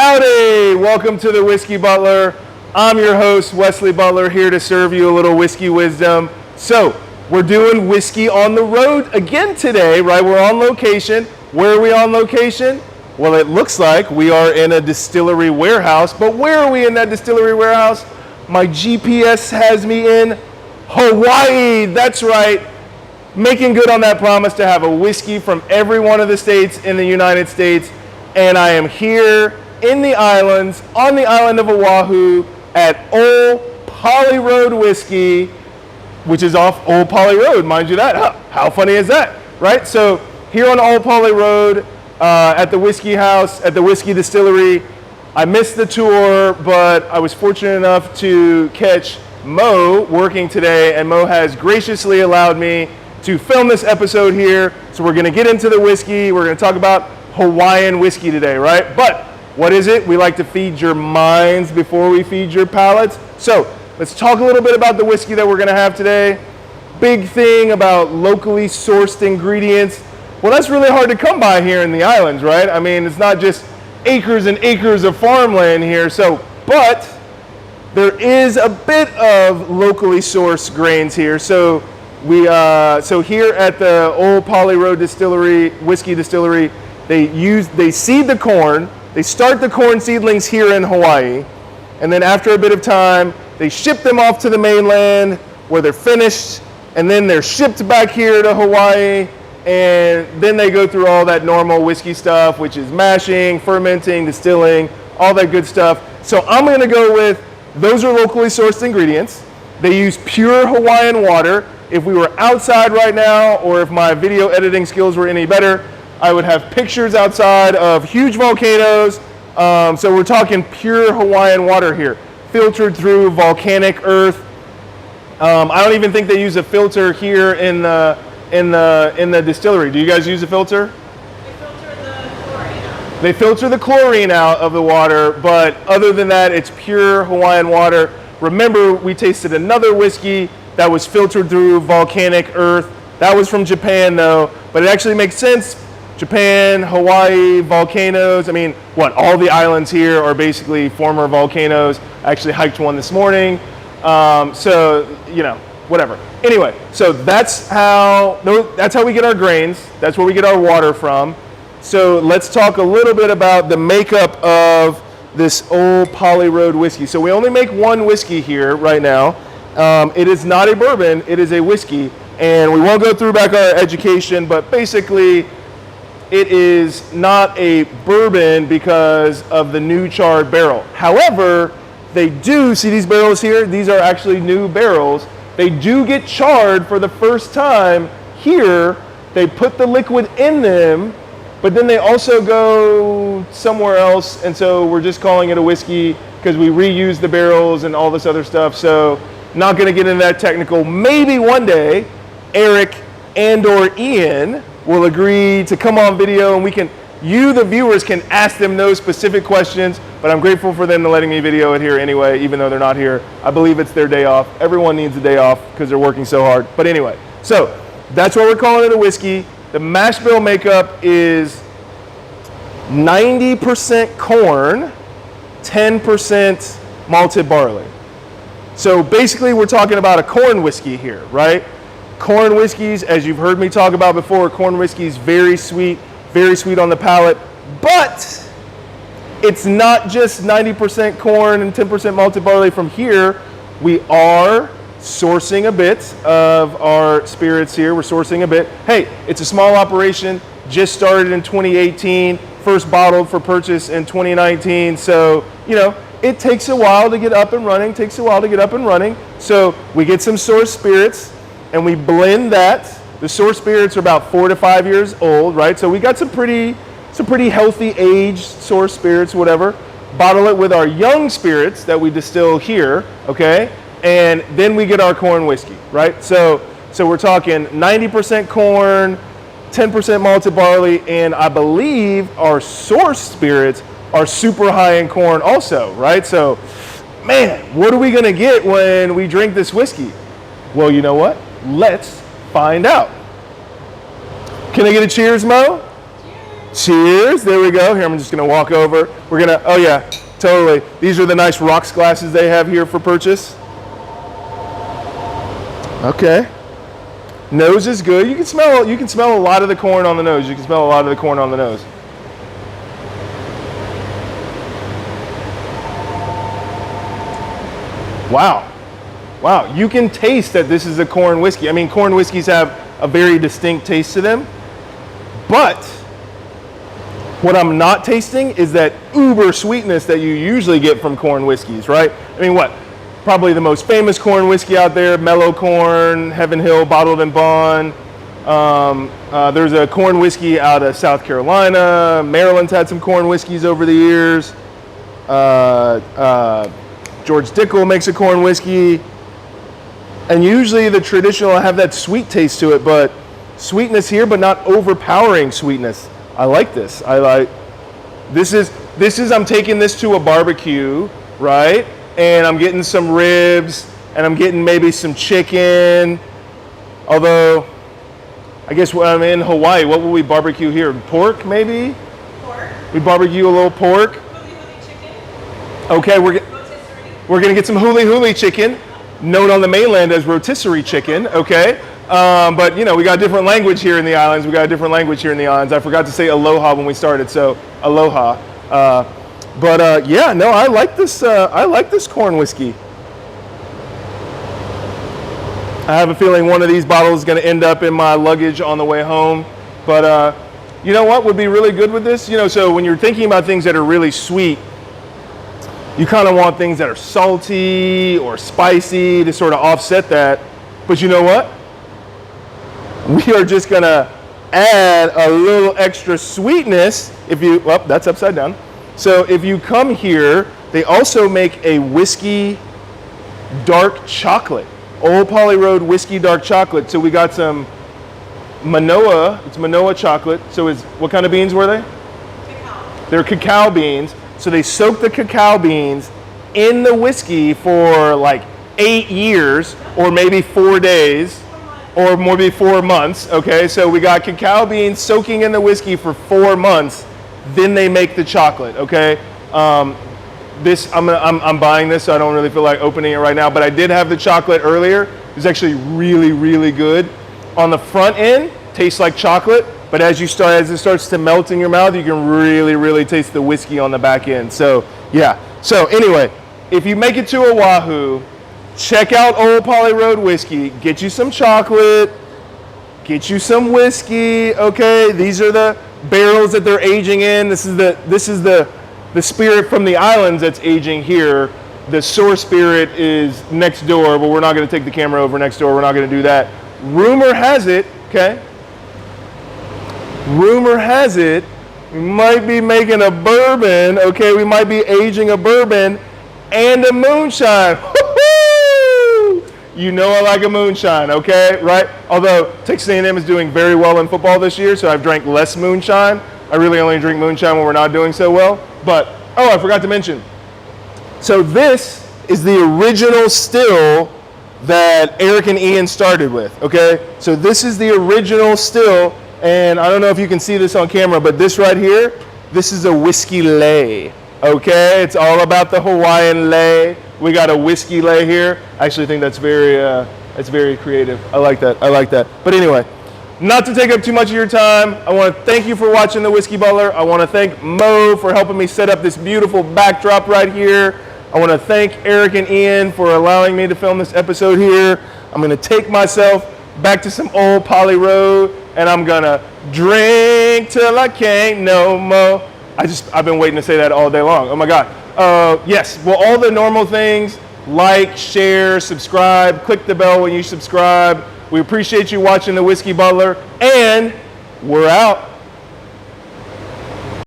Howdy! Welcome to the Whiskey Butler. I'm your host, Wesley Butler, here to serve you a little whiskey wisdom. So, we're doing whiskey on the road again today, right? We're on location. Where are we on location? Well, it looks like we are in a distillery warehouse, but where are we in that distillery warehouse? My GPS has me in Hawaii. That's right. Making good on that promise to have a whiskey from every one of the states in the United States. And I am here in the islands, on the island of Oahu, at Old Pali Road Whiskey, which is off Old Pali Road, mind you that. How funny is that, right? So here on Old Pali Road, at the whiskey house, at the whiskey distillery. I missed the tour, but I was fortunate enough to catch Mo working today, and Mo has graciously allowed me to film this episode here. So we're gonna get into the whiskey. We're gonna talk about Hawaiian whiskey today, right? But what is it? We like to feed your minds before we feed your palates. So let's talk a little bit about the whiskey that we're gonna have today. Big thing about locally sourced ingredients. Well, that's really hard to come by here in the islands, right? I mean, it's not just acres and acres of farmland here. But there is a bit of locally sourced grains here. So here at the Old Pali Road Distillery, whiskey distillery, they seed the corn. They start the corn seedlings here in Hawaii, and then after a bit of time, they ship them off to the mainland where they're finished, and then they're shipped back here to Hawaii, and then they go through all that normal whiskey stuff, which is mashing, fermenting, distilling, all that good stuff. So I'm gonna go with, those are locally sourced ingredients. They use pure Hawaiian water. If we were outside right now, or if my video editing skills were any better, I would have pictures outside of huge volcanoes. So we're talking pure Hawaiian water here, filtered through volcanic earth. I don't even think they use a filter here in the distillery. Do you guys use a filter? They filter the chlorine out of the water, but other than that, it's pure Hawaiian water. Remember, we tasted another whiskey that was filtered through volcanic earth. That was from Japan though, but it actually makes sense. Japan, Hawaii, volcanoes. I mean, all the islands here are basically former volcanoes. I actually hiked one this morning. So, whatever. Anyway, so that's how we get our grains. That's where we get our water from. So let's talk a little bit about the makeup of this Old Pali Road whiskey. So we only make one whiskey here right now. It is not a bourbon, it is a whiskey. And we won't go through back our education, but basically it is not a bourbon because of the new charred barrel. However, they do, see these barrels here? These are actually new barrels. They do get charred for the first time here. They put the liquid in them, but then they also go somewhere else. And so we're just calling it a whiskey because we reuse the barrels and all this other stuff. So not gonna get into that technical. Maybe one day, Eric and/or Ian will agree to come on video and you the viewers can ask them those specific questions, but I'm grateful for them to letting me video it here anyway, even though they're not here. I believe it's their day off. Everyone needs a day off because they're working so hard. But anyway, so that's why we're calling it a whiskey. The mash bill makeup is 90% corn, 10% malted barley. So basically we're talking about a corn whiskey here, right? Corn whiskeys, as you've heard me talk about before, corn whiskeys, very sweet on the palate, but it's not just 90% corn and 10% malted barley from here. We are sourcing a bit of our spirits here. We're sourcing a bit. Hey, it's a small operation, just started in 2018, first bottled for purchase in 2019. So, it takes a while to get up and running, So we get some source spirits and we blend that. The source spirits are about 4 to 5 years old, right? So we got some pretty healthy aged source spirits, whatever. Bottle it with our young spirits that we distill here, okay? And then we get our corn whiskey, right? So we're talking 90% corn, 10% malted barley, and I believe our source spirits are super high in corn also, right? So, man, what are we gonna get when we drink this whiskey? Well, you know what? Let's find out. Can I get a cheers, Mo? Cheers. There we go. Here, I'm just going to walk over. We're going to, oh yeah, totally. These are the nice rocks glasses they have here for purchase. Okay. Nose is good. You can smell a lot of the corn on the nose. You can smell a lot of the corn on the nose. Wow. Wow. You can taste that this is a corn whiskey. I mean, corn whiskeys have a very distinct taste to them. But what I'm not tasting is that uber sweetness that you usually get from corn whiskeys, right? I mean, what? Probably the most famous corn whiskey out there, Mellow Corn, Heaven Hill, Bottled and Bond. There's a corn whiskey out of South Carolina. Maryland's had some corn whiskeys over the years. George Dickel makes a corn whiskey. And usually the traditional have that sweet taste to it, but sweetness here, but not overpowering sweetness. I like this. This is I'm taking this to a barbecue, right? And I'm getting some ribs, and I'm getting maybe some chicken. Although, I guess when I'm in Hawaii, what will we barbecue here? Pork, maybe? Pork. We barbecue a little pork. Huli chicken. Okay, we're gonna get some huli chicken, known on the mainland as rotisserie chicken. Okay, but you know we got a different language here in the islands. I forgot to say aloha when we started, so aloha. Yeah, no, I like this. I like this corn whiskey. I have a feeling one of these bottles is going to end up in my luggage on the way home. But you know what would be really good with this? You know, so when you're thinking about things that are really sweet, you kind of want things that are salty or spicy to sort of offset that. But you know what? We are just going to add a little extra sweetness. That's upside down. So if you come here, they also make a whiskey dark chocolate. Old Pali Road whiskey dark chocolate. So we got some Manoa. It's Manoa chocolate. So what kind of beans were they? Cacao. They're cacao beans. So they soak the cacao beans in the whiskey for like 8 years, or maybe 4 days, or maybe 4 months. Okay, so we got cacao beans soaking in the whiskey for 4 months. Then they make the chocolate. Okay, I'm buying this, so I don't really feel like opening it right now. But I did have the chocolate earlier. It was actually really, really good. On the front end, tastes like chocolate, but as it starts to melt in your mouth, you can really, really taste the whiskey on the back end. So yeah. So anyway, if you make it to Oahu, check out Old Pali Road whiskey. Get you some chocolate. Get you some whiskey. Okay, these are the barrels that they're aging in. This is the spirit from the islands that's aging here. The source spirit is next door, but we're not going to take the camera over next door. We're not going to do that. Rumor has it, we might be making a bourbon. Okay, we might be aging a bourbon and a moonshine. You know I like a moonshine, okay, right? Although Texas A&M is doing very well in football this year, so I've drank less moonshine. I really only drink moonshine when we're not doing so well. But, I forgot to mention. So this is the original still that Eric and Ian started with, okay? So this is the original still, and I don't know if you can see this on camera, but this right here, this is a whiskey lei, okay? It's all about the Hawaiian lei. We got a whiskey lei here. I actually think that's very creative. I like that. But anyway, not to take up too much of your time, I want to thank you for watching The Whiskey Butler. I want to thank Mo for helping me set up this beautiful backdrop right here. I want to thank Eric and Ian for allowing me to film this episode here. I'm going to take myself back to some Old Pali Road, and I'm going to drink till I can't no more. I've been waiting to say that all day long. Oh my God. Yes, well, all the normal things, like, share, subscribe, click the bell when you subscribe. We appreciate you watching The Whiskey Butler, and we're out.